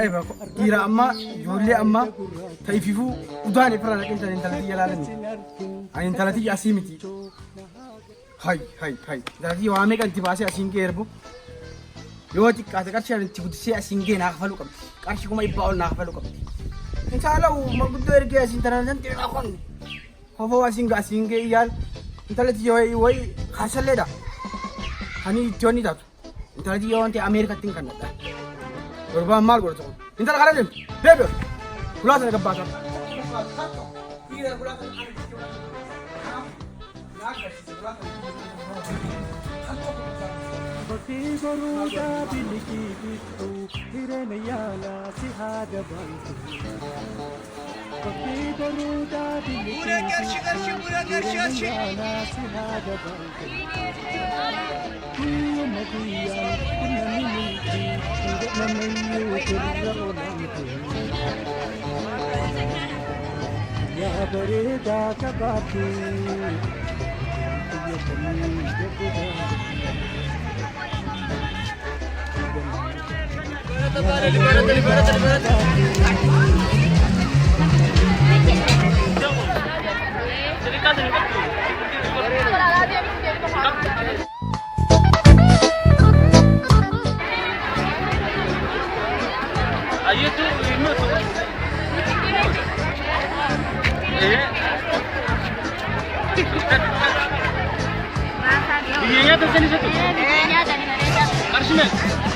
ajaa'iba dhiira amma ijoollee amma ta'ififuu udaan ifraan aqinta intalati yalaalani ani intalati asii miti hay intalati waamee kan itti baasee asiin gee erbu yoo xiqqaate qarshii ani itti guddisee asiin gee naaf faluu qabdi qarshii kuma ibbaa ol naaf faluu qabdi insaalahu maguddoo ergee asiin tanan san xiqqaa qonni kofoo asiin gee iyaal intalati way hasalleedha hani itti taatu intalati yoo wanti Ameerikatti hin kannadha Urban mal godhatu. Inta la kaladim. Bebe. Kulata ga bata. Ya bereda kabaki ya kami ayo tuh ini tuh Iya tuh sini satu. Iya dari mana? Karsimen.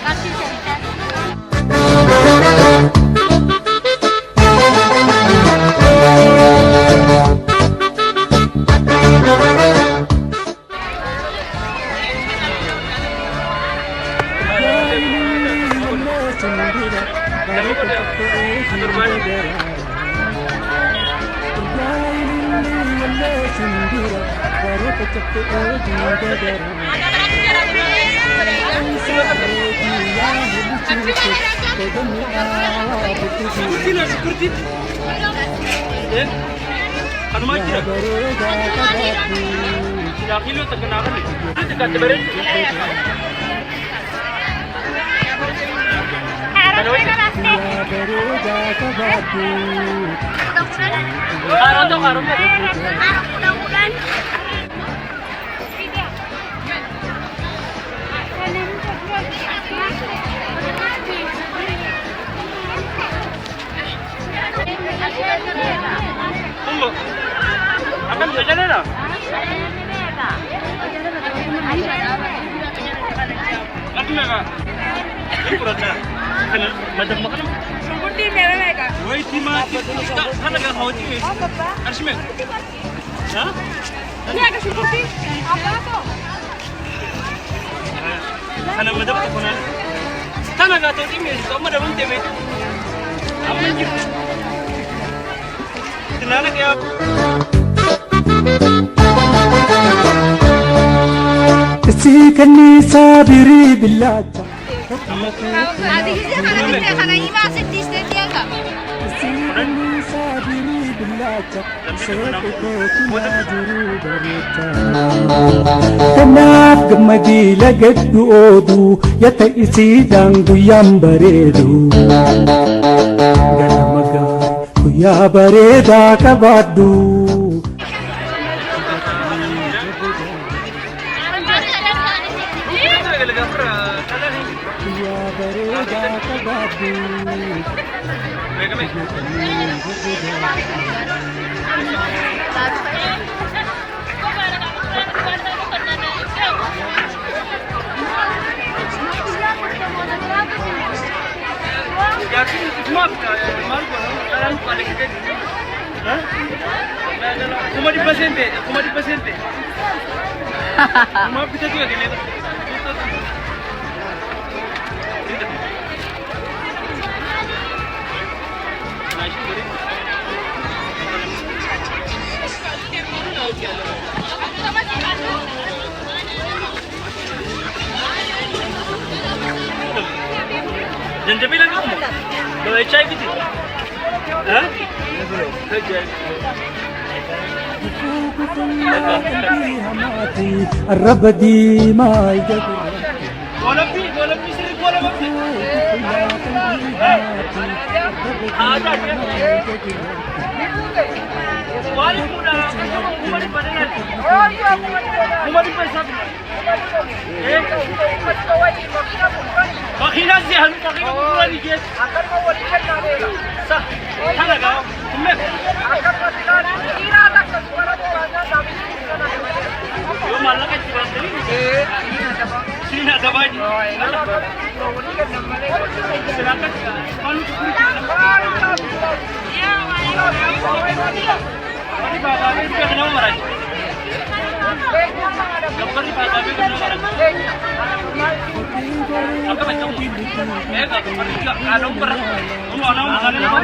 Karsimen. Akan jalan lah. Lagi nggak? Ini kurangnya. Karena macam makan. Seperti mana kak? Woi cuma kan agak hauti. Arsime. Hah? Ini agak seperti apa tuh? Karena macam apa nak? Kan agak tahu ini. Kamu ada mana tebe? Apa yang gitu? Kenapa ya? Si kanisa biri billah. Hadi güzel hanım kana ima setti istediği ka. Si kanisa biri billah. Kanat gamadi lagaddu odu yata isi dangu yambaredu. Galamaga kuya bareda kabadu. Cuma di paciente. Cuma bisa juga gini. Jangan kamu. Bawa chai gitu. Hah? الربدي ما يقدر ولا في سر bola bakti. Ada dia. Wali muda, umari padahal. Oh iya, umari पैसा. Makina sih, hanu makina bukan ni guys. Akan mau wali kan ada. Sah, mana kau? Tumben. Akan matikan. Kira tak kesuara bukannya tapi. Yo malah kan cuma tadi. Sini ada baju. Silakan. Ini bapak ini kenapa marah? Gambar di bapak ini kenapa marah? Apa macam ini? Enggak, gambar juga ada nomor. Ada nomor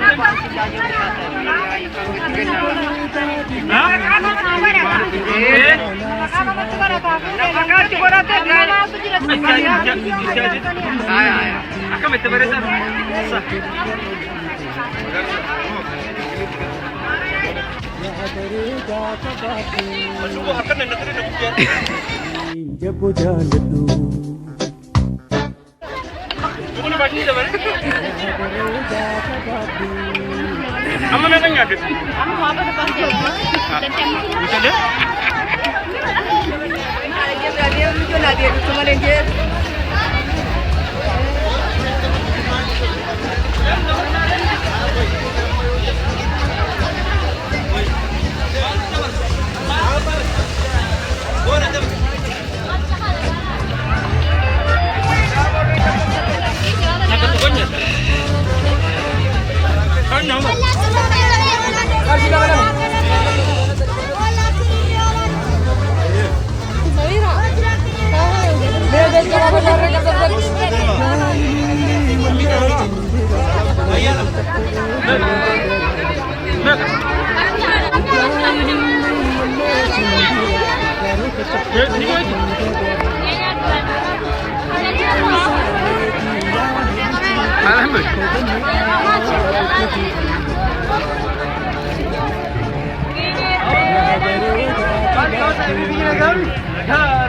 जब जान तू Amma me tanya gitu. Kamu mau apa depan dia? Dan tembak. Bisa deh. Dia lucu lah dia cuma dia. Nak tukangnya. Kan nama.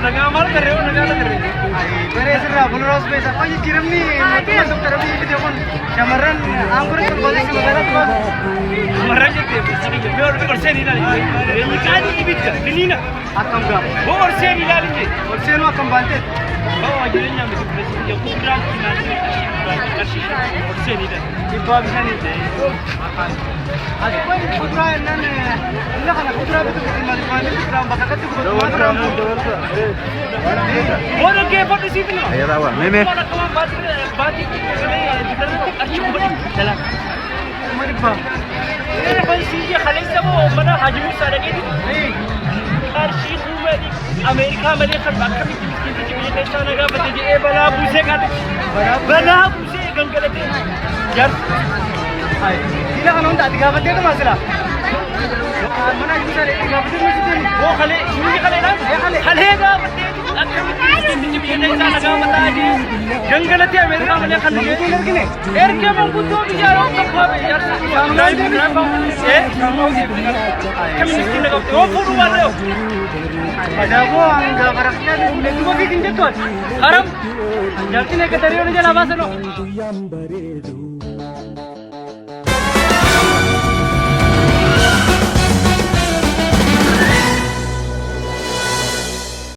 Nagamal कर रहे हो नगाल कर रहे हो मेरे ऐसे रहा बोल रहा हूँ पैसा कोई किरम नहीं masuk terus ini dia pun camaran anggur itu boleh sih benar tuh camaran itu sedikit biar seni lagi ini kan ini ini na akan gak biar seni lagi biar seni akan bantet oh akhirnya mesti presiden yang program kasih biar seni dah ibu bisa nih akan ada pun program nane ini kan program itu kita mana program bakal itu program orang ke apa sih itu Ayo tahu, meme. batik jalan maripa ini apa sih dia kalian semua mana haji Musa ada gitu arsi umari Amerika Malaysia bakal bikin ke sana ga bete bala buse ka bala buse gangalate yar hai ila kan onda diga bete to masala mana Musa diga bete masjid wo khale ini khale na khale ga bete जंगलती अमेरिका में खन के एर के मंगू तो बिचारो कब यार सामने ए कम्युनिटी लगा वो फोटो वाले हो ada वो अंगा बरखया ने तू भी किंजे तो हरम जल्दी ने के तरियो ने जला बासनो